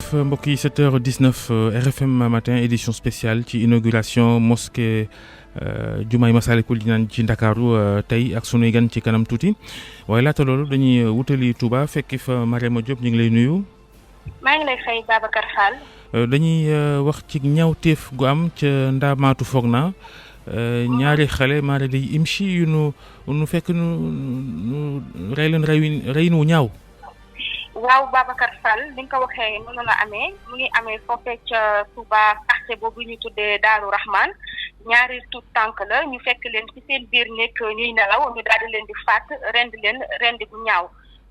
jëf mbokk yi 7h19 RFM matin édition spéciale ci inauguration mosquée Jumaay Massalikul Jinaan ci Ndakaaru tey ak sunuy gan ci kanam tuuti waaye laata loolu dañuy wutali Touba fekki fa Mariama Diop ñu ngi lay nuyu. maa ngi lay fay Babacar Fall. dañuy wax ci ñaawteef gu am ca Ndaamaatu foog naa ñaari xale maara day imshi yu nu fekk nu rey leen rey nu ñaaw. waaw Babacar Fall li nga ko waxee noonu la amee mu ngi amee foofee ca Touba quartier boobu ñu tuddee Daaru Rahman ñaari tuut tànk la ñu fekk leen ci seen biir nekk ñuy nelaw ñu daal di leen di faat rendi bu ñaaw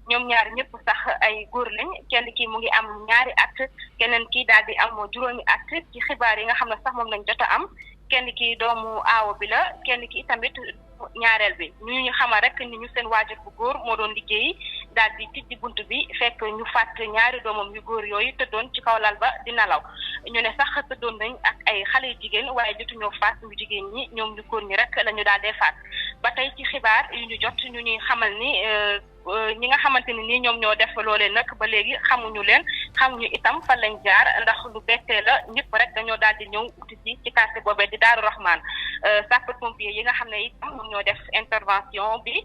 ñoom ñaari ñëpp sax ay góor lañ kenn ki mu ngi am ñaari at keneen ki daal di am juróomi at ci xibaar yi nga xam ne sax moom lañ jot a am kenn ki doomu aawo bi la kenn ki tamit ñaareel bi ñu xamal rek ni ñu seen waajur bu góor moo doon liggéey daal di tijji bunt bi fekk ñu fàtt ñaari doomam yu góor yooyu tëddoon ci kaw lal ba di nelaw ñu ne sax tëddoon nañ ak ay xale yu jigéen waaye jotuñoo faat ñu jigéen ñi ñoom ñu góor ñi rek la ñu daal dee faat ba tey ci xibaar yu ñu jot ñu ñuy xamal ni ñi nga xamante ni nii ñoom ñoo def loolee nag ba léegi xamuñu leen xamuñu itam fan lañ jaar ndax lu bettee la ñëpp rek dañoo daal di ñëw uti ci quartier boobee di Daaru Rahman sapeur pompier yi nga xam ne itam ñoom ñoo def intervention bi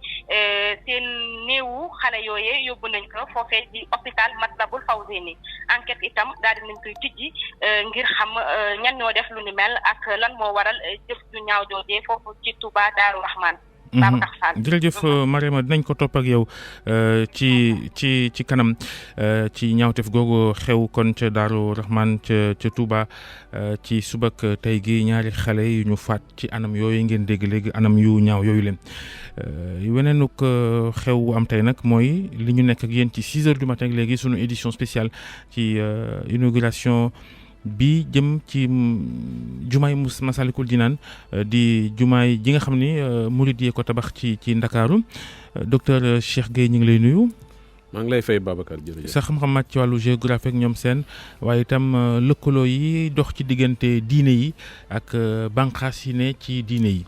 seen néewu xale yooyee yóbbu nañ ko foofee di hôpital Matlaboul Fawzeyni enquête itam daal di nañ koy tijji ngir xam ñan ñoo def lu ni mel ak lan moo waral jëf ju ñaaw joojee foofu ci Touba Daaru Rahman. jërëjëf Mariama dinañ ko topp ak yow ci kanam ci ñaawteef googu xew kon ca Daaru Rahman ca Touba ci subak tey gi ñaari xale yu ñu faat ci anam yooyu ngeen dégg léegi anam yu ñaaw yooyu leen weneenuk xew am tey nag mooy li ñu nekk ak yéen ci 6h du matin léegi sunu édition spéciale ci inauguration bi jëm ci jumaay Massalikul Jinaan di jumaay ji nga xam ni murid yi ko tabax ci Ndakaaru docteur Cheikh Gueye ñu ngi lay nuyu. maa ngi lay fay Babacar jërëjëf. sa xam-xam màcc ci wàllu géographie ak ñoom seen waaye itam lëkkaloo yi dox ci diggante diine yi ak bànqaas yi ne ci diine yi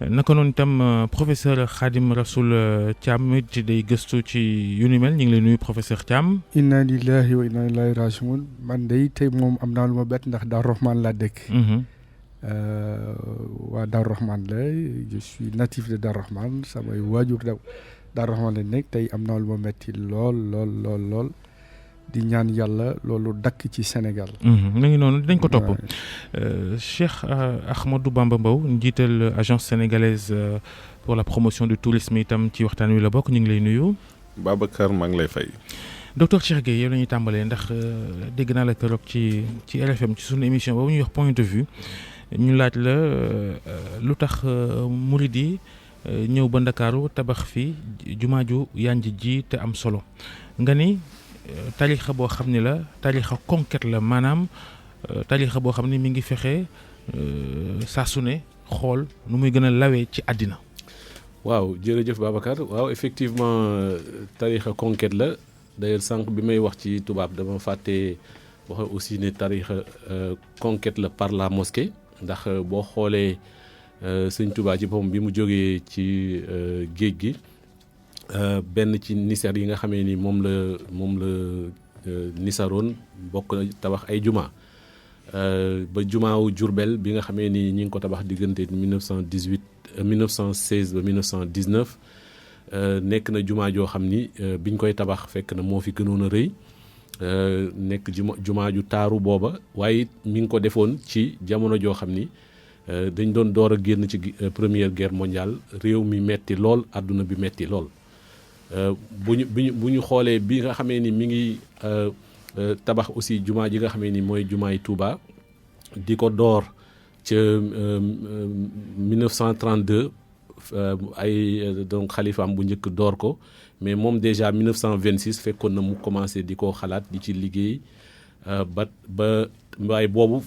naka noonu itam professeur Khadim Rassoul Thiam it day gëstu ci yu ni mel ñu ngi lay nuyu professeur Thiam. inna lillahi wa inna ilayhi rajiun man day tey moom am naa lu ma bett ndax Daaru Rahman laa dëkk. waa Daaru Rahman la je suis natif de Daaru Rahman samay waajur Daaru Rahman la nekk tey am naa lu ma metti lool di ñaan yàlla loolu dakk ci Sénégal. mu ngi noonu dañ ko topp Cheikh Ahmadou Bamba Mbow njiital agence sénégalaise pour la promotion du tourisme itam ci waxtaan wi la bokk ñu ngi lay nuyu. Babacar maa ngi lay fay. docteur Cheikh Gueye yow la ñuy tàmbalee ndax dégg naa la keroog ci RFM ci sunu émission boobu ñuy wax point de vue ñu laaj la lu tax murid yi ñëw ba Ndakaaru tabax fi jumaa ju yanj ji te am solo nga ni tarixa boo xam ni la tarixa conquête la maanaam tarixa boo xam ni mi ngi fexe saa su ne xool nu muy gën a lawee ci àddina. waaw jërëjëf Babacar waaw effectivement tarixa conquête la d'ailleurs sànq bi may wax ci tubaab dama fàtte wax aussi ne tarixa conquête la par la mosquée ndax boo xoolee sëñ Touba ci boppam bi mu jógee ci géej gi benn ci nisar yi nga xamee ni moom la nisaroon bokk na tabax ay juma ba jumaawu Jurbel bi nga xamee ni ñi ngi ko tabax diggante 1916 ba 1919 nekk na jumaa joo xam ni biñ koy tabax fekk na moo fi gënoon a rëy nekk jumaa ju taaru booba waaye mi ngi ko defoon ci jamono joo xam ni dañ doon door a génn ci première guerre mondiale réew mi metti lool àdduna bi metti lool bu ñu xoolee bi nga xamee ni mi ngi tabax aussi jumaa ji nga xamee ni mooy jumaay Touba di ko door ca 1932 ay donc xalifaam bu njëkk door ko mais moom déjà 1926 fekkoon na mu commencé di ko xalaat di ci liggéey ba waaye boobu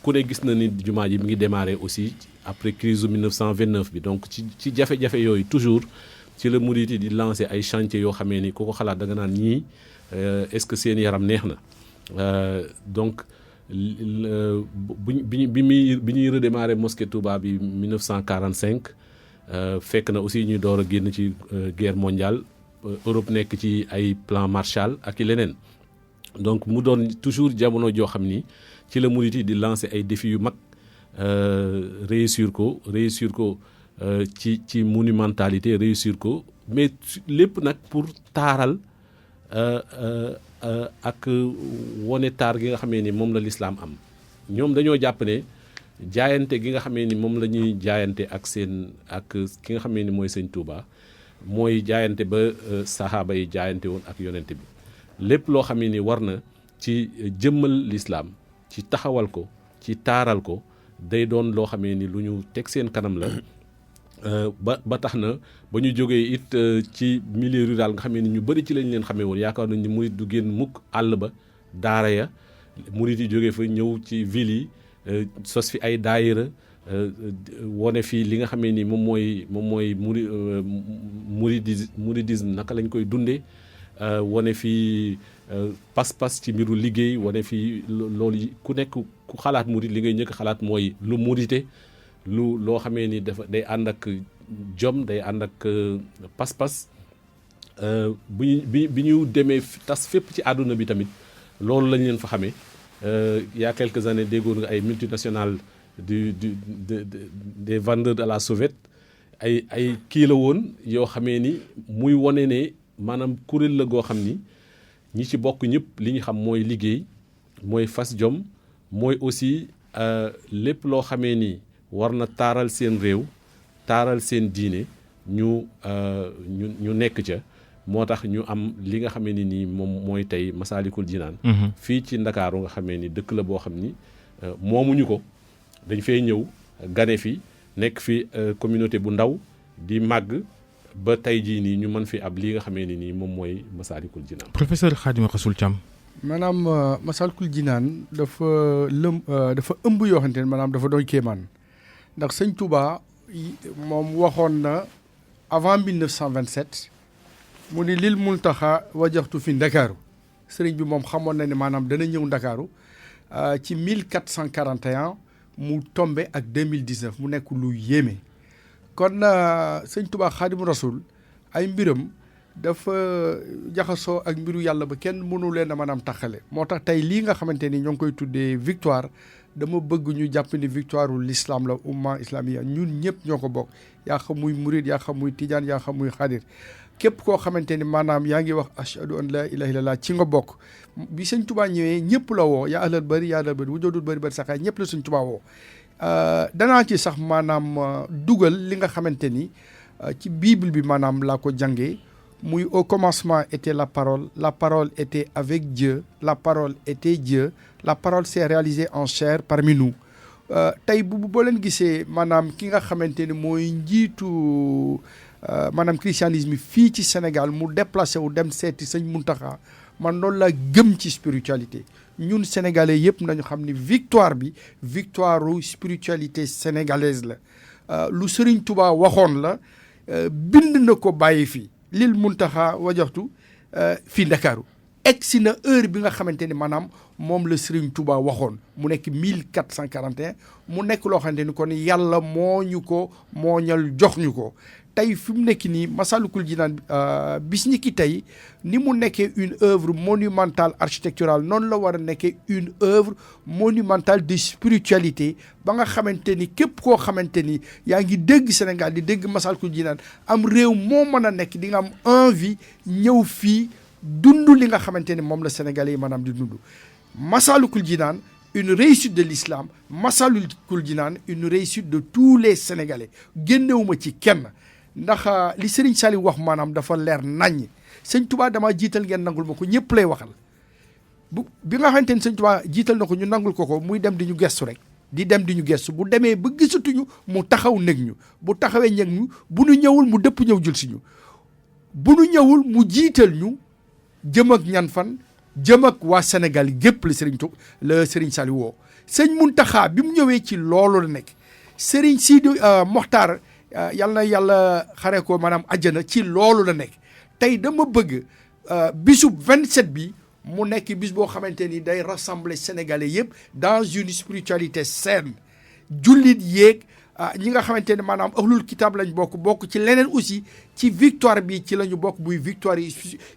ku ne gis na ni jumaa ji mi ngi démarré aussi après crise 1929 bi donc ci jafe-jafe yooyu toujours ci la murid yi di lancer ay chantier yoo xamee ni ku ko xalaat da nga naan ñii est-ce que seen yaram neex na donc bi ñuy redémarrer mosquée Touba bi 1945 fekk na aussi ñuy door a génn ci guerre mondiale Europe nekk ci ay plan Marshall ak i leneen donc mu doon toujours jamono joo xam ni ci la murit yi di lancer ay défis yu mag réussir ko ci monumentalité réussir ko mais lépp nag pour taaral ak wone taar gi nga xamee ni moom la lislaam am ñoom dañoo jàpp ne jaayante gi nga xamee ni moom la ñuy jaayante ak ki nga xamee ni mooy sëñ Touba mooy jaayante ba saxaaba yi jaayante woon ak yonent bi lépp loo xamee ni war na ci jëmmal lislaam ci taxawal ko ci taaral ko day doon loo xamee ni lu ñu teg seen kanam la ba tax na ba ñu jógee it ci milieu rural nga xamee ni ñu bëri ci lañ leen xamee woon yaakaar nañ ni murit du génn mukk àll ba daara ya murit yi jógee fa ñëw ci ville yi sos fi ay daayira wone fii li nga xamee ni moom mooy muridisme naka lañ koy dundee wone fii pas-pas ci mbiru liggéey wane fii loolu ku nekk ku xalaat murit li ngay njëkk xalaat mooy lu murite loo xamee ni dafa day ànd ak jom day ànd ak pas-pas bi ñu demee tas fépp ci àdduna bi tamit loolu lañ leen fa xamee il y a quelques années déggoon nga ay multinationales des vendeurs de la sauvette ay kii la woon yoo xamee ni muy wane ne maanaam kuréel la goo xam ni ñi ci bokk ñëpp li ñu xam mooy liggéey mooy fas jom mooy aussi lépp loo xamee ni war na taaral seen réew taaral seen diine ñu nekk ca moo tax ñu am li nga xamee ni nii moom mooy tey Masaalikul Jinaan fii ci Ndakaaru nga xamee ni dëkk la boo xam ni moomuñu ko dañ fay ñëw gane fi nekk fi communauté bu ndaw di màgg ba tey jii nii ñu mën fi ab lii nga xamee ni nii moom mooy Masaalikul Jinaan. professeur Khadimou Rassoul Thiam. maanaam Masaalikul Jinaan dafa ëmb yoo xamante ne maanaam dafa doy kéemaan ndax sëñ Touba moom waxoon na avant 1927 mu ni lil Muntaxa wajaxtu fi Ndakaaru sëriñ bi moom xamoon na ne maanaam dana ñëw Ndakaaru ci 1441 mu tombé ak 2019 mu nekk lu yéeme. kon sëñ Touba Xaadimu Rasul ay mbiram dafa jaxasoo ak mbiru yàlla ba kenn mënu leen a maanaam taxale moo tax tey lii nga xamante ni ñoo ngi koy tuddee victoire dama bëgg ñu jàpp ni victoire u l'islam la umma islamiya ñun ñëpp ñoo ko bokk yaa xam muy murid yaa xam muy tijaan yaa xam muy xaadir képp koo xamante ni maanaam yaa ngi wax ashhadu an la ilaha illallah ci nga bokk bi sëñ Touba ñëwee ñëpp la woo yaa ahlal bari yaa ahlal bari wu joodul bari saxaay ñëpp la sëñ Touba woo danaa ci sax maanaam dugal li nga xamante ni ci bible bi maanaam laa ko jàngee muy au commencement était la parole était avec Dieu la parole était Dieu la parole s'est réalisée en chair parmi nous tey boo leen gisee maanaam ki nga xamante ni mooy njiitu maanaam christianisme fii ci Sénégal mu déplacé wu dem seeti sëñ Muntaxa man loolu laa gëm ci spiritualité ñun sénégalais yëpp nañu xam ni victoire bi victoire u spiritualité sénégalaise la lu Sëriñ Tuubaa waxoon la bind na ko bàyyi fii lil Muntaxa wajaxtu fii Ndakaaru egsi na heure bi nga xamante ni maanaam moom la Sëriñ Tuubaa waxoon mu nekk 1441 mu nekk loo xamante ni kon yàlla moo ñu ko mooñal jox ñu ko tey fi mu nekk nii Masaalikul Jinaan bis ñi ki tey ni mu nekkee une œuvre monumentale architecturale noonu la war a nekkee une œuvre monumentale de spiritualité ba nga xamante ni képp koo xamante ni yaa ngi dégg Sénégal di dégg Masaalikul Jinaan am réew moo mën a nekk di nga am envie ñëw fii dund li nga xamante ni moom la Sénégalais yi maanaam di dund Masaalikul Jinaan une réussite de l'islam Masaalikul Jinaan une réussite de tous les Sénégalais génnewuma ci kenn ndax li Serigne Saliou wax maanaam dafa leer naññ sëñ Touba dama jiital ngeen nangul ma ko ñëpp lay waxal bi nga xamante ni sëñ Touba jiital na ko ñu nangul ko muy dem di ñu gestu rek di dem di ñu gestu bu demee ba gisatuñu mu taxaw nekk ñu bu taxawee nekk ñu bu ñu ñëwul mu dëpp ñëw jël si ñu bu ñu ñëwul mu jiital ñu jëm ak ñan fan jëm ak waa Sénégal gépp la Serigne Saliou woo sëñ Muntaxa bi mu ñëwee ci loolu la nekk Serigne Sidi Mokhtar yàlla na yàlla xare ko maanaam àjjana ci loolu la nekk tey dama bëgg bisub 27 bi mu nekk bis boo xamante ni day rassembler sénégalais yëpp dans une spiritualité saine jullit yéeg ñi nga xamante ne maanaam ahlul kitab lañ bokk ci leneen aussi ci victoire bi ci la ñu bokk muy victoire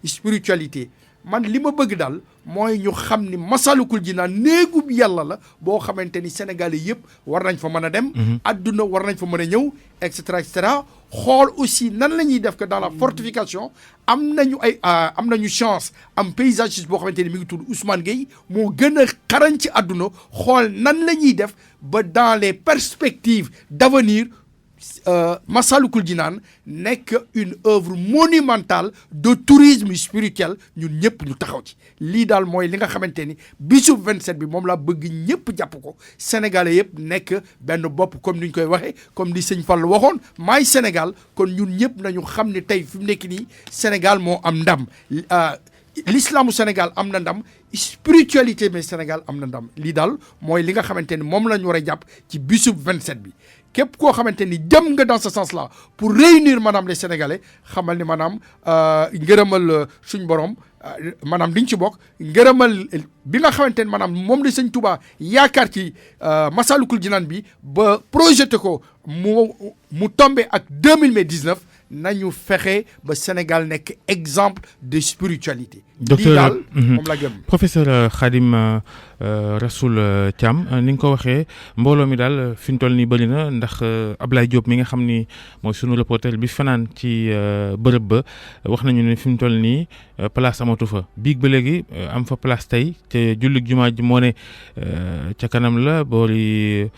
spiritualité man li ma bëgg daal mooy ñu xam ni Massalikul Jinaan néegub yàlla la boo xamante ni Sénégalais yëpp war nañ fa mën a dem. adduna war nañ fa mën a ñëw et cetera et cetera. xool aussi nan la ñuy def que dans la fortification am nañu chance am paysagiste boo xamante ni mi ngi tudd Ousmane Gueye moo gën a xarañ ci àdduna xool nan la ñuy def ba dans les perspectives d'avenir Massalikul Jinaan nekk une œuvre monumentale de tourisme spirituel ñun ñëpp ñu taxaw ci lii daal mooy li nga xamante ni bisu 27 bi moom laa bëgg ñëpp jàpp ko sénégalais yëpp nekk benn bopp comme ni ñu koy waxee comme ni sëñ Fall waxoon maay Sénégal kon ñun ñëpp nañu xam ne tey fi mu nekk nii Sénégal moo am ndam l'islamu Sénégal am na ndam spiritualité mais Sénégal am na ndam lii daal mooy li nga xamante ni moom la ñu war a jàpp ci bisu 27 bi. képp koo xamante ni dem nga dans ce sens là pour réunir maanaam les sénégalais xamal ni maanaam ngërëmal suñ borom maanaam diñ ci bokk ngërëmal bi nga xamante ni maanaam moom la sëñ Touba yaakaar ci Massalikul Jinaan bi ba projeté ko mu tombé ak 2019 nañu fexe ba Sénégal nekk exemple de spiritualité. docteur daal moom la gëm. professeur Khadim Rassoul Thiam ni nga ko waxee mbooloo mi daal fi mu toll nii bëri na ndax Ablaye Diop mi nga xam ni mooy sunu reporter bi fanaan ci bërëb ba wax nañu ne fi mu toll nii place amatu fa biig ba léegi am fa place tey te jullit jumaa ji moo ne ca kanam la boori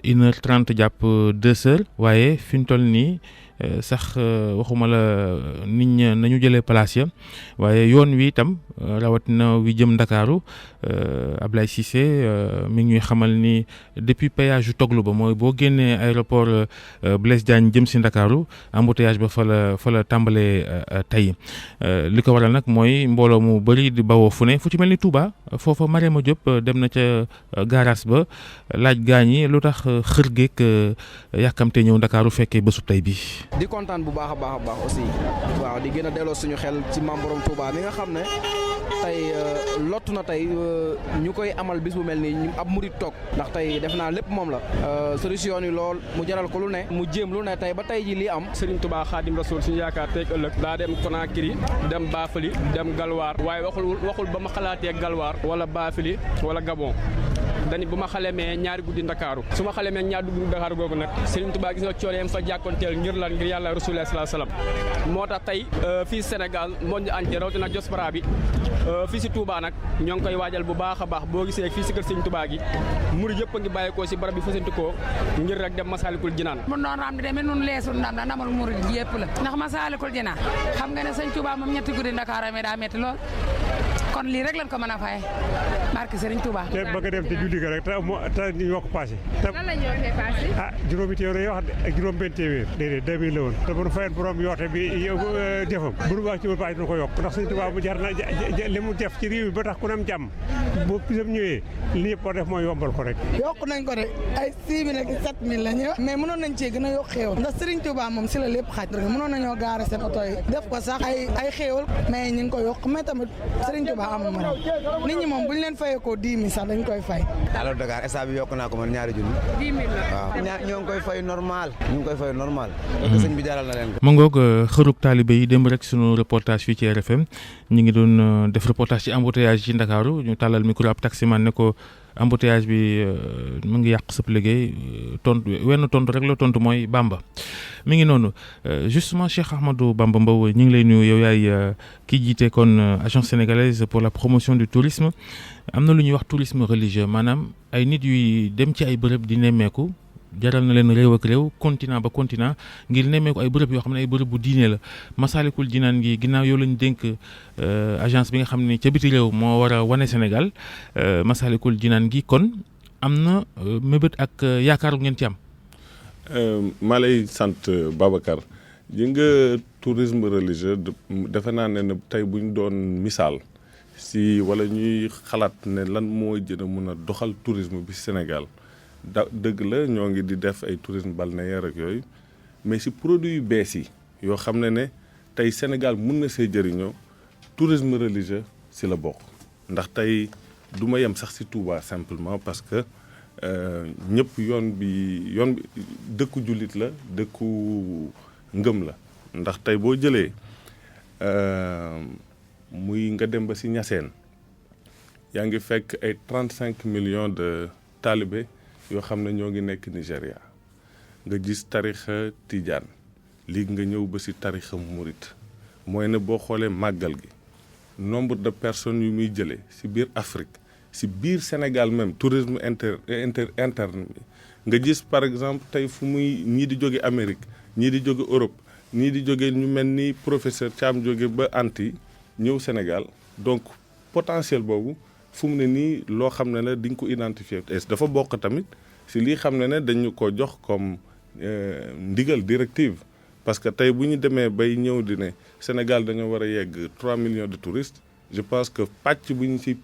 1h30 jàpp 2h waaye fi mu toll nii. sax waxuma la nit ña nañu jëlee place ya waaye yoon wi itam rawatina wi jëm Ndakaaru Ablaye Cissé mi ngi ñuy xamal ni depuis péage yu toglu ba mooy boo génnee aéroport Blaise Diagne jëm si Ndakaaru embouteillage ba fa la tàmbalee tey li ko waral nag mooy mbooloo mu bëri di bawoo fu ne fu ci mel ni Touba foofa Mariama Diop dem na ca garage ba laaj gaañi lu tax xër geek yàkkamte ñëw Ndakaaru fekkee bésub tey bi. di kontaan bu baax a baax aussi waaw di gën a delloo suñu xel ci Maam Borom Touba mi nga xam ne tey lottu na tey ñu koy amal bis bu mel nii ñu ab murit toog ndax tey def naa lépp moom la solution yi lool mu jaral ko lu ne mu jéem lu ne tey ba tey ji lii am Serigne Touba Khadim Rasoul suñu yaakaar tey ëllëg daa dem Conakry dem Bafili dem Galwaar waaye waxul ba ma xalaatee Galwaar wala Bafili wala Gabon dañu bu ma xalemee ñaari guddi Ndakaaru su ma xalemee ñaari guddi Ndakaaru googu nag Serigne Touba gis nga cooleem fa jàkkoonteel ngir lan ngir yàlla Rasulullah sallallahu alayhi wasallam moo tax tey fii Sénégal monde entier rawatina diaspora bi fii si Touba nag ñoo ngi koy waajal bu baax a baax boo gisee fii si kër Serigne Touba gi murid yëpp a ngi bàyyeekoo si barab bi fasantikoo ngir rek dem Massalikul Jinaan mu noonu am di demee nun leesul ndam la ndamal murid yëpp la ndax Massalikul Jinaan xam nga ne Serigne Touba moom ñetti guddi Ndakaaru amee daa metti lool kon lii rek lañ ko mën a faye barke Serigne Touba. te bëgg a dem te julli ga rek te ñu yokk passé. lan la ñu yokkee passé. juróomi téeméer yoo xam ne ak juróom benn téeméer. déedéet 2000 la woon te bu nu fayoon borom yoote bi jëfam bu nu wax ci woon passé dina ko yokk ndax Serigne Touba mu jar na li mu def ci réew mi ba tax ku ne am jàmm bu pisam ñëwee li ñëpp war def mooy yombal ko rek. yokk nañ ko de ay 6000 ak 7000 la ñu mais mënoon nañ cee gën a yokk xéewal ndax Serigne Touba moom si la lépp xaaj mënoon nañoo gaare seen oto yi def ko sax ay xéewal mais ñu ngi ko yokk mais tamit Serigne Touba amul morom nit ñi moom bu ñu leen fayee ko 10 000 sax dañ koy fay. alors Dakar instant bi yokk naa ko man ñaari junni. 10 000 la. waaw ñoo ngi koy fay normal. ñu ngi koy fay normal. parce que sëñ bi jaral na leen ko. ma ngoog xërug taalibe yi démb rek sunu reportage fii ci RFM ñu ngi doon def reportage ci embouteillage ci Ndakaaru ñu tàllal micro ab taximan ne ko embouteillage bi mu ngi yàq sëpp liggéey wenn tontu rek la tontu mooy Bamba mi ngi noonu justement Cheikh Ahmadou Bamba Mbow ñu ngi lay nuyu yow yaay kii jiite kon agence sénégalaise pour la promotion du tourisme am na lu ñuy wax tourisme religieux maanaam ay nit yuy dem ci ay bërëb di nemmeeku jaral na leen réew ak réew continent ba continent ngir nemmeeku ay bërëb yoo xam ne ay bërëb bu diine la Massalikul Jinaan gi ginnaaw yow lañu dénk agence bi nga xam ne ca biti réew moo war a wane Sénégal Massalikul Jinaan gi kon am na mébét ak yaakaaru ngeen ci am. maa lay sant Babacar ji nga tourisme religieux defe naa ne tey bu ñu doon misaal si wala ñuy xalaat ne lan moo gën a mun a doxal tourisme bi Sénégal. dëgg la ñoo ngi di def ay tourisme balnéaire ak yooyu mais si produit yu bees yi yoo xam ne tey Sénégal mun na see jëriñoo tourisme religieux si la bokk ndax tey du ma yem sax si Touba simplement parce que ñëpp yoon bi dëkku jullit la dëkku ngëm la ndax tey boo jëlee muy nga dem ba si Ñaseen yaa ngi fekk ay 35 millions de talibé yoo xam ne ñoo ngi nekk Nigéria nga gis tarixa Tidiane léegi nga ñëw ba si tarixa Mouride mooy ne boo xoolee màggal gi nombre de personnes yu muy jëlee si biir Afrique si biir Sénégal même tourisme interne bi nga gis par exemple tey fu muy ñii di jóge Amérique ñii di jóge Europe ñii di jóge ñu mel ni professeur Thiam jóge ba Antilles ñëw Sénégal donc potentiel boobu fu mu ne nii loo xam ne la di nga ko identifier dafa bokk tamit si lii xam ne dañu ko jox comme ndigal directive parce que tey bu ñu demee bay ñëw di ne Sénégal dañoo war a yegg 3 millions de touristes je pense que pàcc bu ñu siy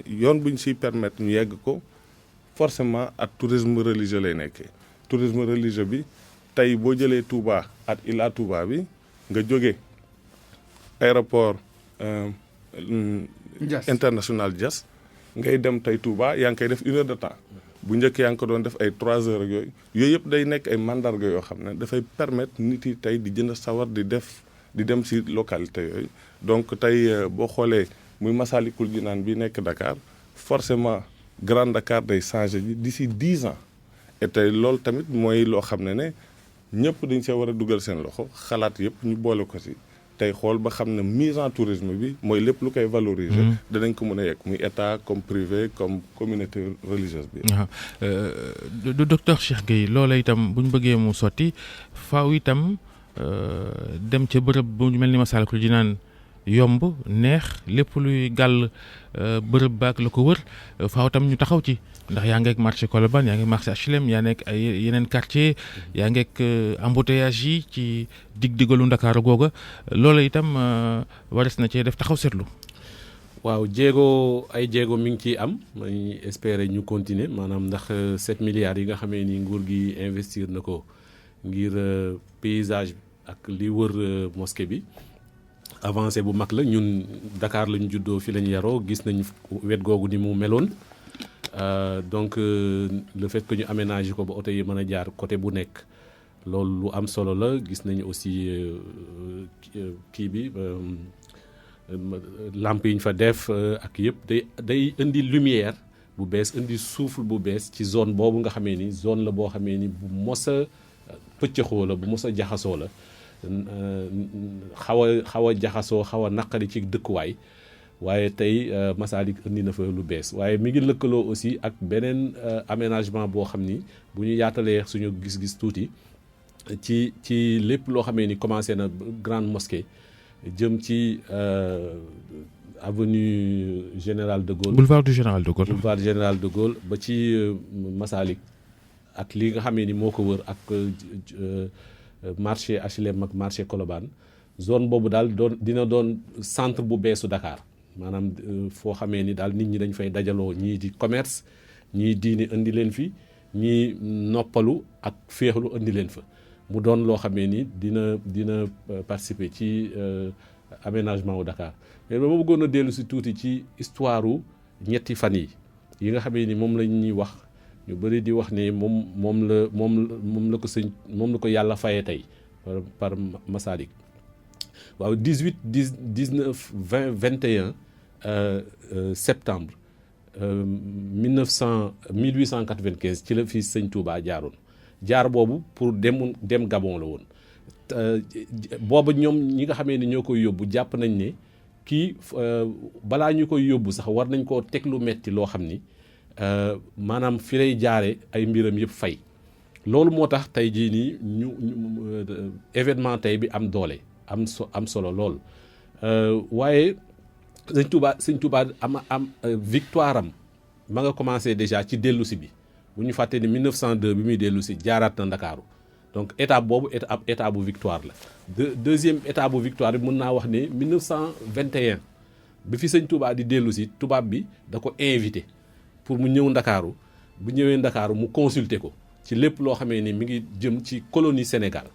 yoon bu ñu siy permettre ñu yegg ko forcément ak tourisme religieux lay nekkee tourisme religieux bi tey boo jëlee Touba ak Ila Touba bi nga jóge aéroport international Diass ngay dem tey Touba yaa ngi koy def 1 heure de temps bu njëkk yaa ngi ko doon def ay 3 heures ak yooyu yëpp day nekk ay mandarga yoo xam ne dafay permettre nit yi tey di jënd sawar di dem si localité yooyu donc tey boo xoolee muy Massalikul Jinaan bi nekk Dakar forcément Grand Dakar day changé d'ici 10 ans et tey loolu tamit mooy loo xam ne ñëpp dañ see war a dugal seen loxo xalaat yëpp ñu boole ko si tey xool ba xam ne mise en tourisme bi mooy lépp lu koy valoriser. danañ ko mën a yegg muy état comme privé comme communauté religieuse bi. du docteur Cheikh Gueye loola itam bu ñu bëggee mu sotti faaw itam dem ca bërëb bu mel ni Massalikul Jinaan yomb neex lépp luy gàll bërëb baak la ko wër faaw tam ñu taxaw ci ndax yaa ngeeg marché Colobane yaa ngeeg marché HLM yaa nekk ay yeneen quartier yaa ngeeg embouteillage yi ci dig-digalu Ndakaaru googa loola itam wares na cee def taxaw seetlu. waaw ay jéego mi ngi ciy am may espérer ñu continuer maanaam ndax 7 milliards yi nga xamee ni nguur gi investir na ko ngir paysage ak li wër mosquée bi avancé bu mag la ñun Dakar lañu juddoo fi lañu yaroo gis nañ wet googu ni mu meloon donc le fait que ñu aménager ko ba oto yi mën a jaar côté bu nekk loolu lu am solo la gis nañu aussi kii bi lampe yi ñu fa def ak yëpp day indi lumière bu bees indi souffle bu bees ci zone boobu nga xamee ni zone la boo xamee ni bu mos a pëccëxoo la bu mos a jaxasoo la xaw a jaxasoo xaw a naqari ci dëkkuwaay waaye tey Massalik indi na fa lu bees waaye mi ngi lëkkaloo aussi ak beneen aménagement boo xam ni bu ñu yaatalee suñu gis-gis tuuti ci lépp loo xamee ni commencé na grande mosquée jëm ci avenue Général de Gaulle. boulevard du Général de Gaulle. boulevard Général de Gaulle ba ci Massalik ak li nga xamee ni moo ko wër ak marché HLM ak marché Colobane zone boobu daal dina doon centre bu beesu Dakar maanaam foo xamee ni daal nit ñi dañ fay dajaloo ñii di commerce ñii diine indi leen fi ñii noppalu ak féexlu indi leen fa mu doon loo xamee ni dina participer ci aménagement wu Dakar mais ba ma bëggoon a dellu si tuuti ci histoire u ñetti fan yi nga xamee ni moom la ñuy wax ñu bëri di wax ne moom la ko yàlla fayee tey par Massalik waaw 18 19 20 21 septembre 1895 ci la fi sëñ Touba jaar boobu pour dem Gabon la woon booba ñoom ñi nga xamee ni ñoo koy yóbbu jàpp nañ ne kii balaa ñu koy yóbbu sax war nañ koo teg lu metti loo xam ni maanaam fi lay jaare ay mbiram yëpp fay loolu moo tax tey jii nii ñu événement tey bi am doole am solo lool waaye sëñ Touba am victoire am ma nga commencé déjà ci dellusi bi bu ñu fàtte ni 1902 bi muy dellusi jaaraat na Ndakaaru donc étape boobu étape bu victoire la deuxième étape bu victoire bi mën naa wax ne 1921 bi fi sëñ Touba di dellusi tubaab bi da ko invité pour mu ñëw Ndakaaru bu ñëwee Ndakaaru mu consulter ko ci lépp loo xamee ni mi ngi jëm ci colonie Sénégal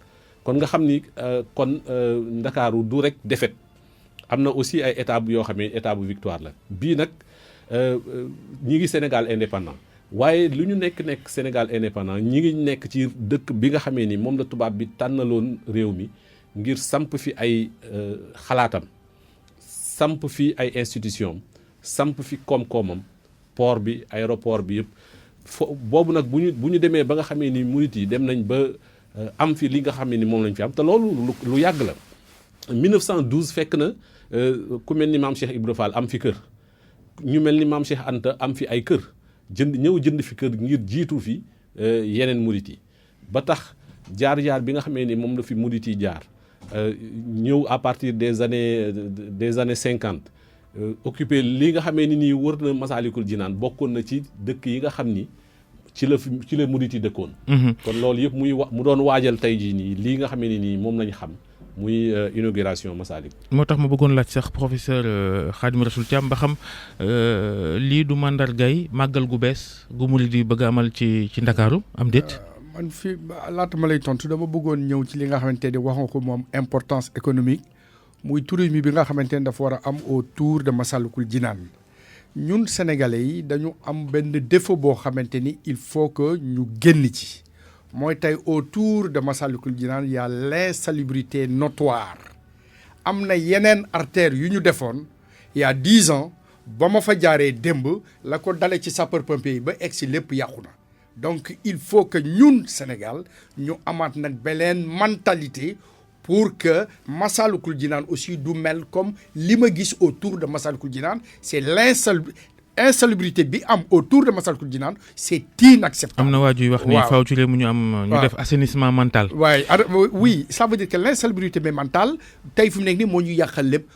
kon nga xam ni kon Ndakaaru du rek défaite am na aussi ay étape yoo xam ne étape bu victoire la bii nag ñi ngi Sénégal indépendant waaye lu ñu nekk Sénégal indépendant ñi ngi nekk ci dëkk bi nga xamee ni moom la tubaab bi tànnaloon réew mi ngir samp fi ay xalaatam samp fi ay institution samp fi koom-koomam port bi aéroport bi yëpp boobu nag bu ñu demee ba nga xamee ni murit yi dem nañ ba am fi li nga xamee ni moom lañ fi am te loolu lu yàgg la 1912 fekk na ku mel ni maam Cheikh Ibra Fall am fi kër ñu mel ni maam Cheikh Anta am fi ay kër jënd fi kër ngir jiitu fi yeneen murit yi ba tax jaar-jaar bi nga xamee ni moom la fi murit yi jaar ñëw à partir des années 50 occupé li nga xamee ni nii wër na Masaalikul Jinaan bokkoon na ci dëkk yi nga xam ni ci la murit yi dëkkoon. kon loolu yëpp mu doon waajal tey jii nii lii nga xamee ni nii moom lañ xam muy inauguration Masalik. moo tax ma bëggoon laaj sax professeur Khadim Rassoul Thiam ba xam lii du mandargay màggal gu bees gu murit yi bëgg amal ci Ndakaaru am déet. man fi laata ma lay tontu dama bëggoon ñëw ci li nga xamante ne wax nga ko moom importance économique muy tourisme bi nga xamante ne dafa war a am autour de Massalikul Jinaan ñun sénégalais yi dañu am benn défaut boo xamante ni il faut que ñu génn ci mooy tey autour de Massalikul Jinaan y a l'insalubrité notoire am na yeneen artères yu ñu defoon il y a 10 ans ba ma fa jaaree démb la ko dale ci sapeur-pompier yi ba egg si lépp yàqu na. Donc il faut que ñun Sénégal ñu amaat nag beneen mentalité pour que Massalikul Jinaan aussi du mel comme li ma gis autour de Massalikul Jinaan c'est l'insalubrité bi am autour de Massalikul Jinaan c'est inacceptable. am na waa juy wax ni faaw ci mu ñu am. ñu def assainissement mental. waaye oui ça veut dire que l'insalubrité mentale tey fi mu nekk nii moo ñu yàqal lépp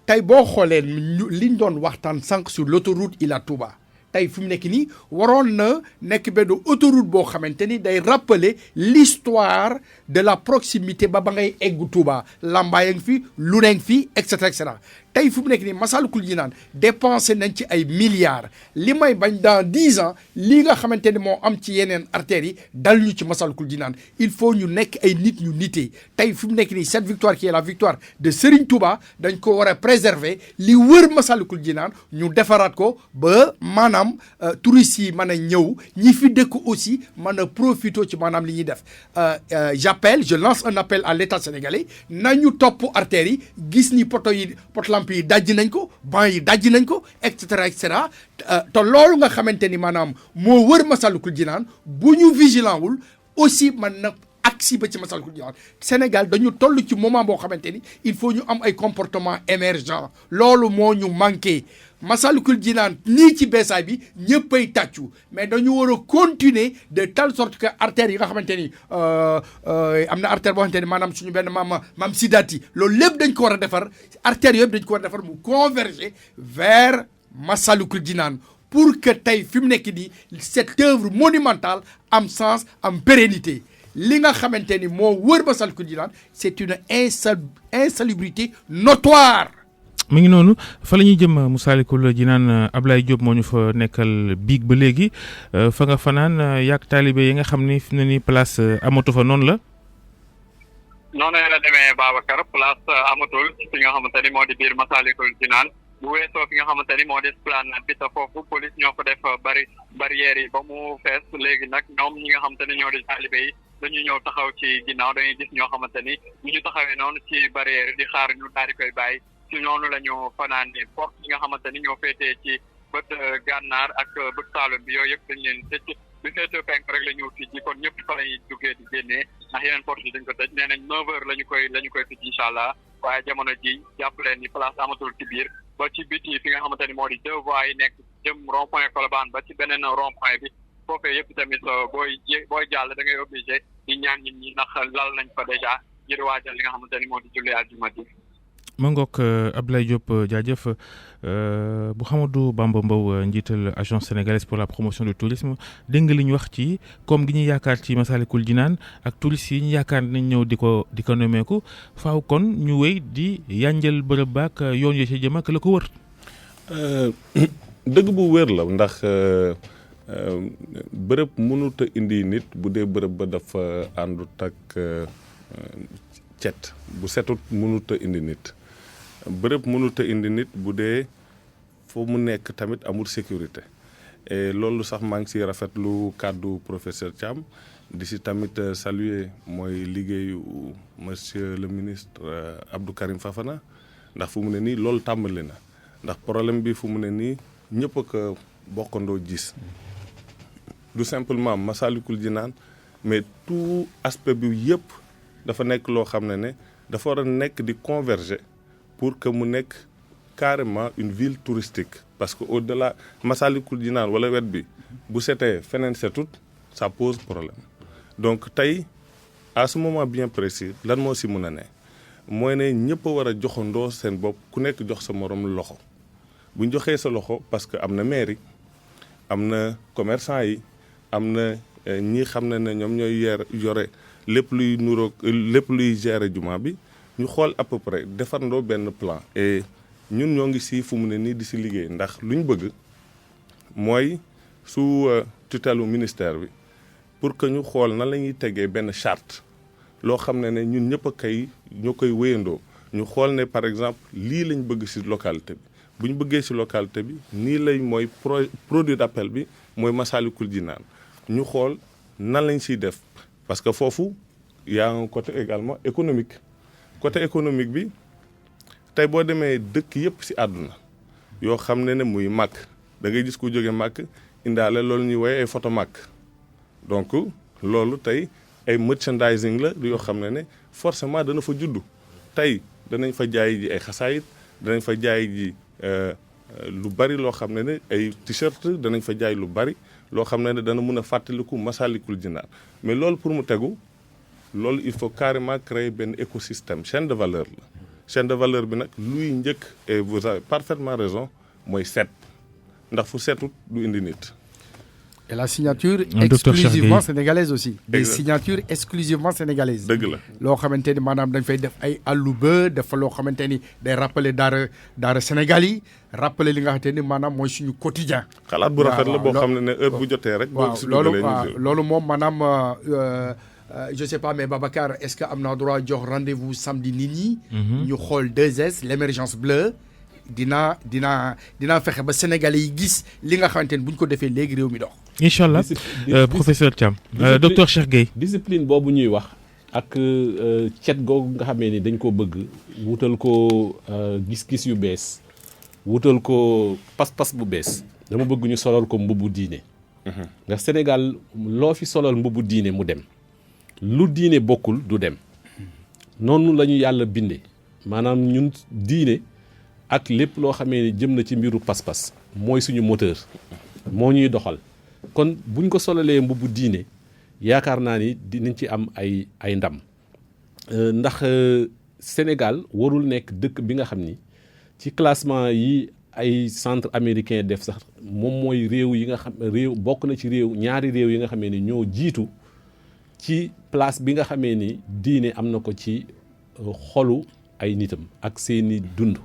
tey boo xoolee liñ doon waxtaan sànq sur l'autoroute Ila Touba. tey fi mu nekk nii waroon na nekk benn autoroute boo xamante ni day rappeler l'histoire de la proximité ba ngay eggu Touba Lambaye ngi fi lu ne ngi fi et cetera tey fi mu nekk nii Massalikul Jinaan dépensé nañ ci ay milliards li may bañ dans 10 ans li nga xamante ni moo am ci yeneen artères yi dal ñu ci Massalikul Jinaan il faut ñu nekk ay nit ñu nitee tey fi mu nekk nii cette victoire qui est la victoire de Serigne Touba dañ ko war a préserver li wër Massalikul Jinaan ñu defaraat ko ba maanaam touristes yi mën a ñëw ñi fi dëkk aussi mën a profité ci maanaam li ñuy def je lance un appel à l'État sénégalais nañu topp artères yi gis ni poto lampe yi dajji nañ ko banc yi dajji nañ ko et cetera te loolu nga xamante ni maanaam moo wër Massalikul Jinaan bu ñu vigilant wul aussi mën na agsi ba ci Massalikul Jinaan Sénégal dañu toll ci moment boo xamante ni il faut ñu am ay comportement émergent loolu moo ñu manqué Massalikul Jinaan nii ci beesaay bi ñëppay tàccu mais dañu war a continuer de telle sorte que artères yi nga xamante ni am na artère boo xamante ni maanaam suñu benn maam Sidati loolu lépp dañ ko war a defar artères yëpp dañ ko war a defar mu converger vers Massalikul Jinaan pour que tey fi mu nekk nii cette œuvre monumentale am sens am pérennité li nga xamante ni moo wër Massalikul Jinaan c'est une insalubrité notoire. mi ngi noonu fa la ñuy jëm Massalikul Jinaan Ablaye Diop moo ñu fa nekkal biig ba léegi fa nga fanaan yàgg taalibe yi nga xam ni fi mu ne nii place amatu fa noonu la. noonu la demee Babacar place amatul fi nga xamante ni moo di biir Massalikul Jinaan bu weesoo fi nga xamante ni moo di esplanade bi te foofu police ñoo ko def barrières yi ba mu fees léegi nag ñoom ñi nga xamante ni ñoo di taalibe yi dañu ñëw taxaw ci ginnaaw dañuy gis ñoo xamante ni ñu taxawee noonu ci barrière di xaar ñu daal di koy bàyyi. ci noonu la ñu fanaan ni porte yi nga xamante ni ñoo féetee ci bët gànnaar ak bët saalum bi yooyu yëpp dañ leen tëj bi féetee penk rek la ñu tijji kon ñëpp fa lañuy duggee di génnee ndax yeneen porte yi dañ ko tëj nee nañ 9h la ñu koy tëj incha allah waaye jamono ji jàpp leen ni place amatul ci biir ba ci biti fi nga xamante ni moo di 2 voies yi nekk jëm rond point Colobane ba ci beneen rond point bi foofee yëpp tamit booy jàll da ngay obligé di ñaan nit ñi ndax lal nañ fa dèjà ngir waajal li nga xamante ni moo di julli àjjuma ji. ma ngoog Ablaye Diop jaajëf Mouhamadou Bamba Mbow njiital agence sénégalaise pour la promotion du tourisme dégg nga li ñu wax ci comme gi ñuy yaakaar ci Massalikul Jinaan ak touristes yi ñu yaakaar nañ ñëw di ko nemmeeku faaw kon ñu wéy di yanjal bërëb baak yoon yi ci jëm ak la ko wër. dëgg bu wér la ndax bërëb mënut a indi nit bu dee bërëb ba dafa àndut ak cet bu setut mënut a indi nit. bërëb mënut a indi nit bu dee foo mu nekk tamit amul sécurité et loolu sax maa ngi si rafetlu kàddu professeur Thiam di si tamit saluer mooy liggéeyu monsieur le ministre Abdou Karim Fafana ndax fu mu ne nii loolu tàmbali na ndax problème bi fu mu ne nii ñëpp a ko bokkandoo gis du simplement Massalikul Jinaan mais tout aspect bi yëpp dafa nekk loo xam ne dafa war a nekk di converger pour que mu nekk carrément une ville touristique parce que au-delà Massalikul Jinaan wala wet bi bu setee feneen setut ça pose problème donc tey à ce moment bien précis lan moo si mun a ne mooy ne ñëpp a war a joxandoo seen bopp ku nekk jox sa morom loxo bu ñu joxee sa loxo parce que am na mairie am na commerçant yi am na ñi xam ne ñoom ñooy yore lépp luy nuroog lépp luy gérer jumaa bi ñu xool à peu près defarandoo benn plan et ñun ñoo ngi si fu mu ne nii di si liggéey ndax lu ñu bëgg mooy sous tutelle ministère bi pour que ñu xool nan la ñuy tegee benn charte loo xam ne ñun ñëpp a ñoo koy wéyandoo ñu xool ne par exemple lii lañ bëgg si localité bi bu ñu bëggee si localité bi nii lay mooy produit d'appel bi mooy Massalikul Jinaan ñu xool nan lañ siy def parce que foofu y a un côté également économique côté économique bi tey boo demee dëkk yëpp si àdduna yoo xam ne muy màkk da ngay gis ku jóge màkk indaale loolu ñuy woowee ay photo màkk donc loolu tey ay merchandising la yoo xam ne forcément dana fa juddu tey danañ fa jaay ji ay xasaayit danañ fa jaay ji lu bari loo xam ne ay t-shirt danañ fa jaay lu bari loo xam ne dana mun a fàttaliku Massalikul Jinaan mais loolu pour mu tegu loolu il faut carrément créer benn écosystème chaîne de valeur la chaîne de valeur bi nag luy njëkk et vous avez parfaitement raison mooy set ndax fu setut du indi nit. Et la signature exclusivement sénégalaise aussi. Des signatures exclusivement sénégalaises. dëgg la loo xamante ni maanaam dañ fay def ay àlluba dafa loo xamante ni day rappeler daara Sénégal yi rappeler li nga xamante ni maanaam mooy suñu quotidien. xalaat bu rafet la boo xam ne heure bu jotee rek. waaw loolu moom maanaam je sais pas mais Babacar est-ce que am naa droit jox rendez-vous samedi nit ñi. ñu xool 2S l'émergence bleue. dinaa fexe ba Sénégalais yi gis li nga xamante ni bu ñu ko defee léegi réew mi dox. incha allah professeur Thiam. docteur Cheikh Gueye. discipline boobu ñuy wax ak cet googu nga xamee ni dañ ko bëgg wutal ko gis-gis yu bees wutal ko pas-pas bu bees dama bëgg ñu solal ko mbubbu diine. ndax Sénégal loo fi solal mbubbu diine mu dem lu diine bokkul du dem noonu la ñu yàlla bindee maanaam ñun diine. ak lépp loo xamee ni jëm na ci mbiru pas-pas mooy suñu moteur moo ñuy doxal kon buñ ko solalee mbubbu diine yaakaar naa ni dinañ ci am ay ndam ndax Sénégal warul nekk dëkk bi nga xam ni ci classement yi ay centre américain def sax moom mooy réew yi nga xam réew bokk na ci ñaari réew yi nga xamee ni ñoo jiitu ci place bi nga xamee ni diine am na ko ci xolu ay nitam ak seeni dund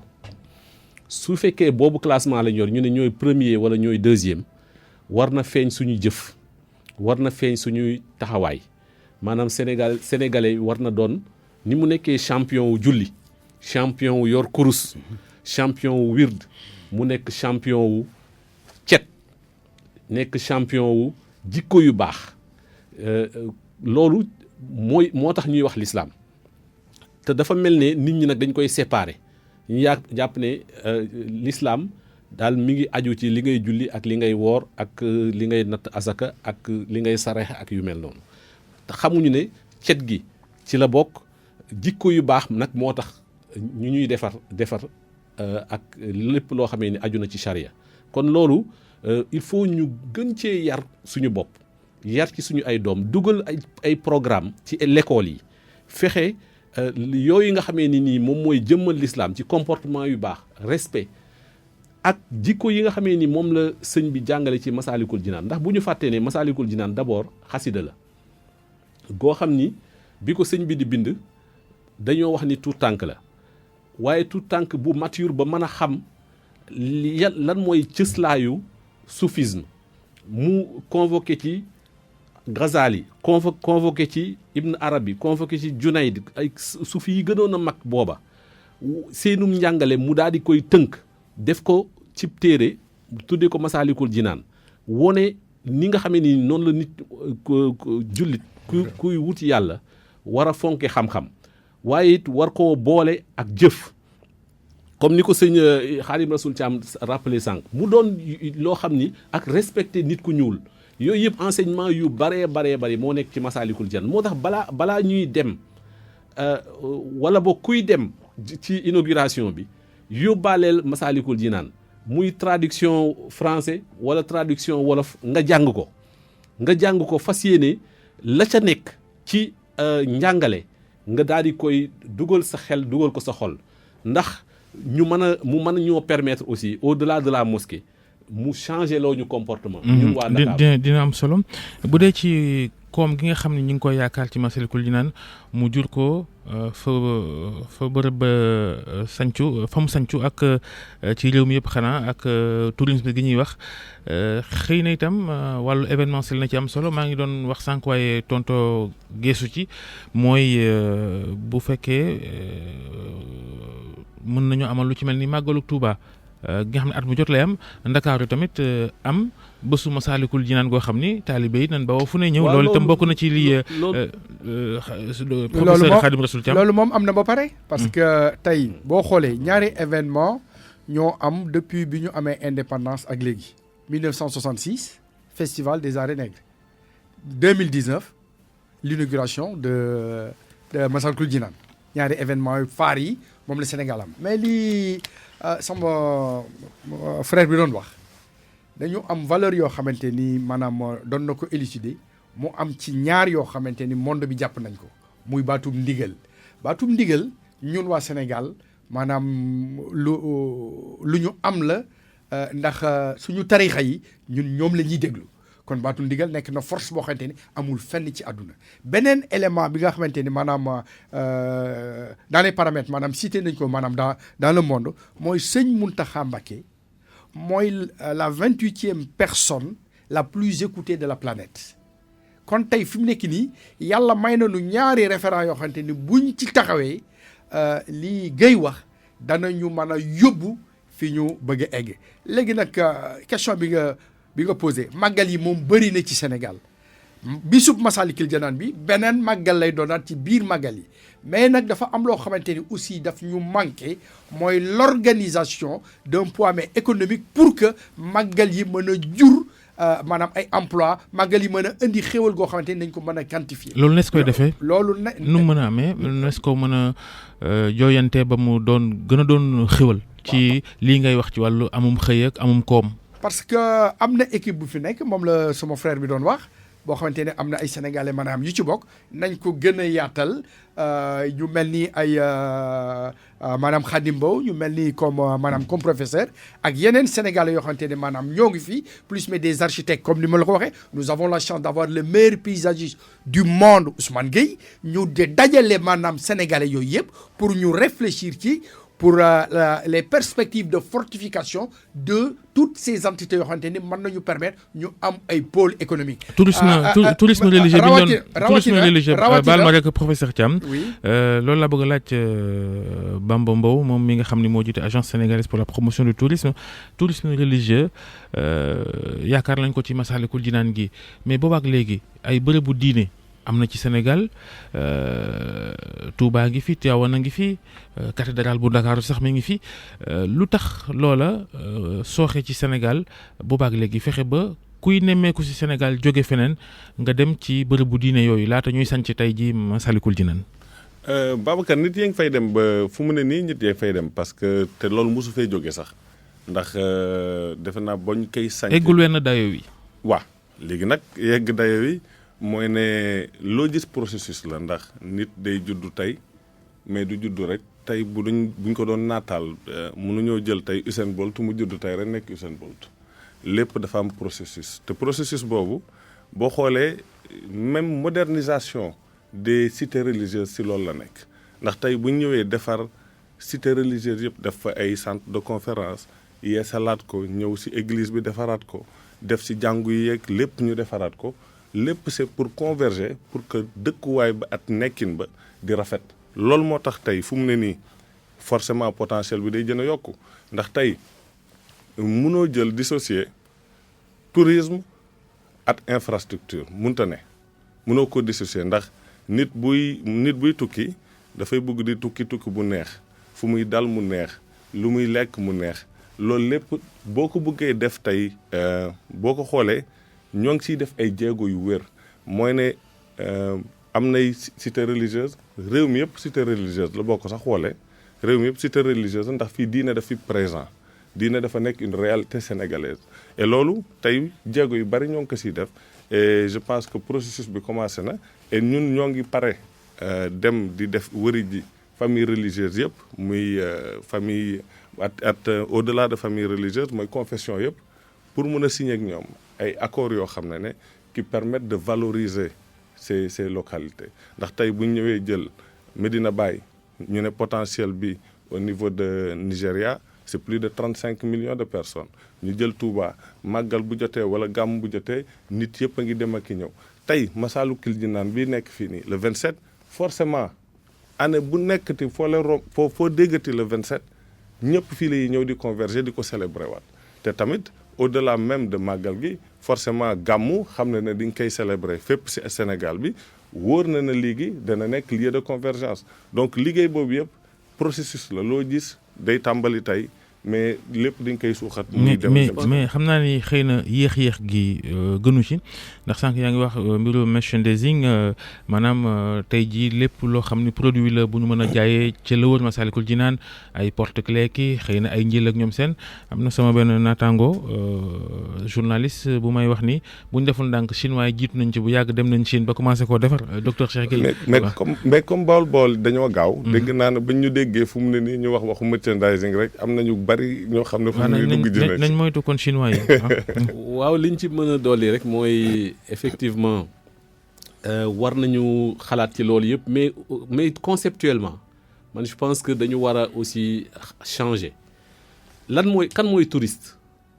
su fekkee boobu classement lañ yor ñu ne ñooy premier wala ñooy deuxième war na feeñ suñu jëf war na feeñ suñuy taxawaay maanaam sénégalais war na doon ni mu nekkee champion wu julli champion wu yor kurus champion wu wird mu nekk champion wu cet nekk champion wu jikko yu baax loolu moo tax ñuy wax l'islam te dafa mel ne nit ñi nag dañ koy séparer ñu jàpp ne l'islam daal mi ngi aju ci li ngay julli ak li ngay woor ak li ngay natt asaka ak li ngay saraxe ak yu mel noonu te xamuñu ne cet gi ci la bokk jikko yu baax nag moo tax ñu ñuy defar ak lépp loo xamee ni aju na ci charia kon loolu il faut ñu gën cee yar suñu bopp yar ci suñu ay doom dugal ay programme ci l'école yi fexe yooyu nga xamee ni nii moom mooy jëmmal l'islam ci comportement yu baax respect ak jikko yi nga xamee ni moom la sëñ bi jàngale ci Massalikul Jinaan ndax bu ñu fàttee ne Massalikul Jinaan d'abord xasida la goo xam ni bi ko sëñ bi di bind dañoo wax ni tout tànk la waaye tout tànk bu mature ba mën a xam lan mooy cëslaayu soufisme mu convoqué ci Ghazali convoqué ci Ibn Arabi convoqué ci Junayd ay sufi yi gënoon a mag booba seenum njàngale mu daal di koy tënk def ko ci téere tuddee ko Massalikul Jinaan wone ni nga xamee ni noonu la nit jullit kuy wuti yàlla war a fonke xam-xam waaye it war koo boole ak jëf comme ni ko sëñ Xaadim Rasul Thiam rappelé sànq mu doon loo xam ni ak respecté nit ku ñuul yooyu yëpp enseignement yu bari moo nekk ci Masaalikul Jinaan moo tax balaa ñuy dem wala boo kuy dem ci inauguration bi yóbbaaleel Masaalikul Jinaan muy traduction français wala traduction wolof nga jàng ko fas yéene la ca nekk ci njàngale nga daal di koy dugal sa xel dugal ko sa xol ndax mu mën a ñoo permettre aussi au-delà de la mosquée mu changer loo ñu comportement. ñun waa Dakar dina am solo bu dee ci koom gi nga xam ne ñu ngi koy yaakaar ci Massalikul Jinaan mu jur ko fa bërëb sancu fa mu sancu ak ci réew mi yëpp xanaa ak tourisme gi ñuy wax xëy na itam wàllu événementiel na ci am solo maa ngi doon wax sànq waaye tonto geesu ci mooy bu fekkee mën nañoo amal lu ci mel ni màggalu Touba gi nga xam ne at mu jot lay am Ndakaaru tamit am bésu Masaalikul Jinaan goo xam ni taalibe yi nan bawoo fu ne ñëw. loolu itam bokk na ci lii professeur Khadim Rassoul Thiam loolu moom am na ba pare. parce que tey boo xoolee ñaari événement ñoo am depuis bi ñu amee indépendance ak léegi 1966 festival des arts nègres 2019 l'inauguration de Massalikul Jinaan ñaari événement yu phare yi moom la Sénégal am mais lii sama frère bi doon wax dañu am valeur yoo xamante ni maanaam doon na ko élucider mu am ci ñaar yoo xamante ni monde bi jàpp nañ ko muy baatum ndigal ñun waa Sénégal maanaam lu ñu am la ndax suñu tarixa yi ñun ñoom la ñuy déglu kon baatum ndigal nekk na force boo xamante ni amul fenn ci àdduna beneen élément bi nga xamante ni maanaam dans les paramètres maanaam cité nañ ko maanaam dans le monde mooy sëñ Mountakha Mbacké mooy la 28e personne la plus écoutée de la planète kon tey fi mu nekk nii yàlla may nañu ñaari référents yoo xamante ni buñ ci taxawee lii Guèye wax danañu mën a yóbbu fi ñu bëgg a egg léegi nag question bi nga posé màggal yi moom bëri na ci Sénégal bisub Massalikul Jinaan bi beneen màggal lay doonaat ci biir màggal yi mais nag dafa am loo xamante ni aussi daf ñu manqué mooy l'organisation d'un poids mais économique pour que màggal yi mën a jur maanaam ay emploi màggal yi mën a indi xéwal goo xamante ni dañ ko mën a quantifier. loolu nees koy defee loolu nu mu mën a amee nees ko mën a jooyante ba mu gën a doon xéwal ci lii ngay wax ci wàllu amum xëy ak amum koom. parce que am na équipe bu fi nekk moom la sama frère bi doon wax boo xamante ne am na ay sénégalais maanaam yu ci bokk nañ ko gën a yaatal ñu mel ni ay maanaam Khadim Mbow ñu mel ni comme professeur ak yeneen sénégalais yoo xamante ne maanaam ñoo ngi fi plus mais des architectes comme ni ma la ko waxee nous avons la chance d'avoir le meilleur paysagiste du monde Ousmane Gueye ñu de dajale maanaam sénégalais yooyu yëpp pour ñu réfléchir ci pour les perspectives de fortification de toutes ces entités yoo xamante ni mën nañu permettre ñu am ay pôles économiques. tourisme religieux bi ñu doon tourisme religieux baal ma rek professeur Thiam. loolu laa bëgg a laaj Bamba Mbow moom mi nga xam ne moo jiite agence sénégalaise pour la promotion du tourisme religieux yaakaar lañ ko ci Massalikul Jinaan gi mais boobaak léegi ay bërëbu diine am na ci Sénégal Touba ngi fi Tivaouane ngi fi cathédrale bu Dakar sax mi ngi fi lu tax loola sooxe ci Sénégal boobaak léegi fexe ba kuy nemmeeku ci Sénégal jóge feneen nga dem ci bërëbu diine yooyu laata ñuy sanc tey ji Massalikul Jinaan. Babacar nit yaa ngi fay dem ba fu mu ne nii nit yaa ngi fay dem parce que te loolu mosu fay jóge sax ndax defe naa bañ koy sanc eggul wenn dayo wi. waaw léegi nag yegg dayo wi mooy ne loo gis processus la ndax nit day juddu tey mais du juddu rek tey buñ ko doon naataal mënuñoo jël tey Usain Bolt mu juddu tey rek nekk Usain Bolt lépp dafa am processus te processus boobu boo xoolee même modernisation des cités religieuses si loolu la nekk ndax tey bu ñu ñëwee defar cité religieuse yëpp def fa ay centre de conférence yeesalaat ko ñëw si église bi defaraat ko def si jàngu yi yeeg lépp ñu defaraat ko lépp c'est pour converger pour que dëkkuwaay ba at nekkin ba di rafet loolu moo tax tey fu mu ne nii forcément potentiel bi day gën a yokku ndax tey mënoo jël dissocier tourisme ak infrastructure munta ne mënoo ko dissocier ndax nit buy tukki dafay bëgg di tukki bu neex fu muy dal mu neex lu muy lekk mu neex loolu lépp boo ko bëggee def tey boo ko xoolee ñoo ngi ciy def ay jéego yu wér mooy ne am nay cité religieuse réew mi yëpp cité religieuse la boo ko sax xoolee réew mi yëpp cité religieuse ndax fii diine daf fi présent diine dafa nekk une réalité sénégalaise et loolu tey jéego yu bari ñoo ngi ko siy def et je pense que processus bi commencé na et ñun ñoo ngi pare dem di def wëri ji famille religieuse yëpp muy famille at au-delà de famille religieuse mooy confession yëpp pour mun a signer ak ñoom ay accords yoo xam ne qui permettent de valoriser ces localités ndax tey bu ñu ñëwee jël Medina Baye ñu ne potentiel bi au niveau de Nigéria c'est plus de 35 millions de personnes ñu jël Touba màggal bu jotee wala gàmm bu jotee nit yëpp a ngi dem ak ñëw tey Massalikul Jinaan bii nekk fii nii le 27 forcément année bu nekkati foo déggati le 27 ñëpp fii la yi ñëw di converger di ko célébrer waat te tamit au-delà même de màggal gi forcément gàmmu xam ne di nga koy célébrer fépp ci Sénégal bi wóor na léegi dana nekk lieu de convergence donc liggéey boobu yëpp processus la loo gis day tàmbali tey mais lépp dañ koy suuxat. mais xam naa ni xëy na yéex gi gënu ci ndax sànq yaa ngi wax mbiru merchandising maanaam tey jii lépp loo xam ni produit la bu ñu mën a jaayee ci la wër Massalikul Jinaan ay porte-clés ki xëy na ay njël ak ñoom seen am na sama benn naataango journaliste bu may wax ni bu ñu deful ndànk chinois yi jiitu nañ ci bu yàgg dem nañ Chine ba commencé koo defar docteur Cheikh Gueye. mais comme bool dañoo gaaw. dégg naa ne bañ ñu déggee fu mu ne nii ñu waxu merchandising rek am nañu bari ñoo xam ne fu mu ne dugg nañ moytu kon chinois yi. waaw liñ ci mën a dolli rek mooy effectivement war nañu xalaat ci loolu yëpp mais conceptuellement man je pense que dañu war a aussi changer kan mooy touriste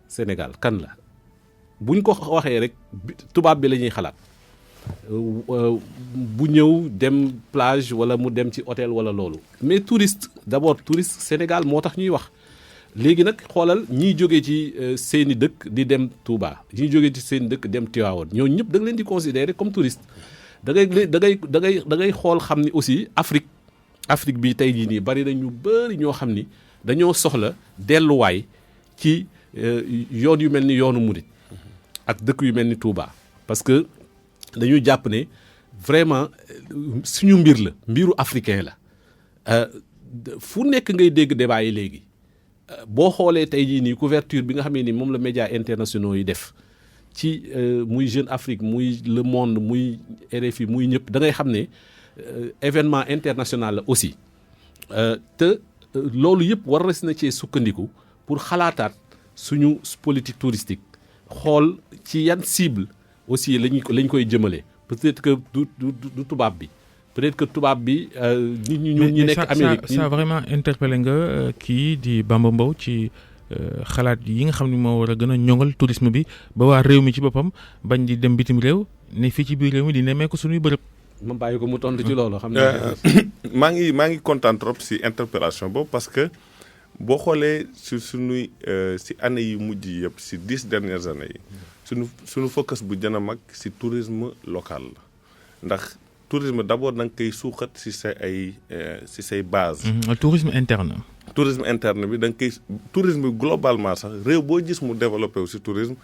Sénégal kan la buñ ko waxee rek tubaab bi la ñuy xalaat bu ñëw dem plage wala mu dem ci hôtel wala loolu mais touriste d'abord touriste Sénégal moo tax ñuy wax. léegi nag xoolal ñiy jógee ci seeni dëkk di dem Touba ñiy jógee ci seeni dëkk dem Tivaouane ñooñu ñëpp da nga leen di considérer comme touriste da ngay xool xam ni aussi Afrique bi tey jii nii bari na ñu bëri ñoo xam ni dañoo soxla delluwaay ci yoon yu mel ni yoonu murit ak dëkk yu mel ni Touba parce que dañu jàpp ne vraiment suñu mbir la mbiru africain la fu nekk ngay dégg débat yi léegi. boo xoolee tey jii nii couverture bi nga xam ne ni moom la médias internationaux yi def ci muy Jeune Afrique muy Le Monde muy RFI muy ñëpp da ngay xam ne événement international la aussi te loolu yëpp war na cee sukkandiku pour xalaataat suñu politique touristique xool ci yan cible aussi lañ koy jëmale peut-être que du tubaab bi. peut-être que tubaab bi nit ñi nekk Amérique. ça vraiment interpellé nga kii di Bamba Mbow ci xalaat yi nga xam ne moo war a gën a ñoŋal tourisme bi ba waa réew mi ci boppam bañ di dem bitim réew ne fii ci biir réew mi di nemmeeku suñuy bërëb. ma bàyyi ko mu tontu ci loolu. xam maa ngi kontaan trop si interpellation boobu parce que boo xoolee suñuy si année yi mujj yëpp si 10 dernières années yi suñu focus bu gën a mag si tourisme local la ndax. tourisme d'abord da nga koy suuxat ci say base. tourisme interne. tourisme interne bi da nga koy tourisme globalement sax réew boo gis mu développé wu ci tourisme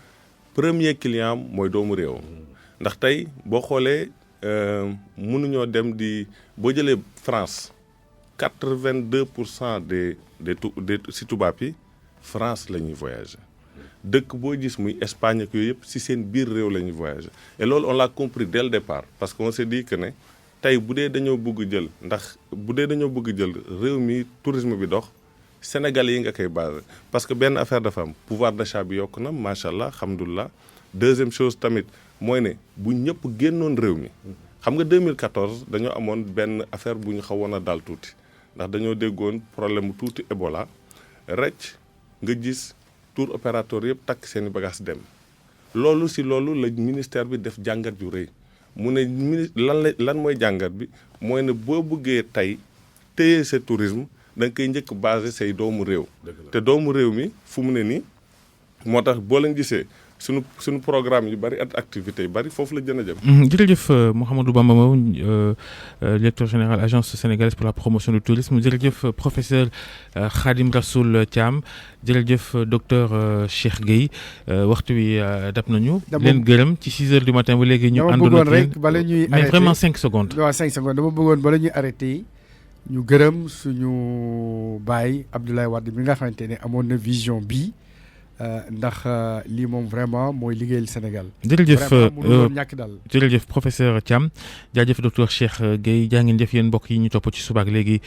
premier client mooy doomu réew. ndax tey boo xoolee mënuñoo dem di boo jëlee France 82% des ci tubaab yi France la ñuy voyager. dëkk boo gis muy Espagne ak yooyu yëpp ci seen biir réew la ñuy voyager et loolu on l'a compris dès le départ parce que on s'est dit que ne tey bu dee dañoo bëgg jël réew mi tourisme bi dox Sénégalais yi nga koy basé parce que benn affaire dafa am pouvoir d'achat bi yokk na macha allah alhamdulilah deuxième chose tamit mooy ne bu ñëpp génnoon réew mi xam nga 2014 dañoo amoon benn affaire bu ñu xawoon a dal tuuti ndax dañoo déggoon problème mu tuuti Ebola rek nga gis. tour opérateur yëpp takk seeni bagage dem loolu la ministère bi def jàngat yu rëy mu ne lan mooy jàngat bi mooy ne boo bëggee tey téye sa tourisme da nga koy njëkk basé say doomu réew te doomu réew mi fu mu ne nii moo tax boo leen gisee suñu programme yu bari ak activités yu bari foofu la gën a jëm. jërëjëf Mouhamadou Bamba Mbow directeur général agence sénégalaise pour la promotion du tourisme jërëjëf professeur Khadim Rassoul Thiam jërëjëf docteur Cheikh Gueye waxtu wi dab nañu. leen gërëm ci 6 heures du matin ba léegi ñu. àndoon rek bala ñuy arrêté mais vraiment 5 secondes. waaw 5 secondes dama bëggoon bala ñuy arrêté ñu gërëm suñu baay Abdoulaye Wade bi nga xamante ne amoon na vision bii. ndax lii moom vraiment mooy liggéeyal Sénégal. jërëjëf professeur Thiam jaajëf docteur Cheikh Gueye jaa ngeen jëf yéen mbokk yi ñu topp ci subaak léegi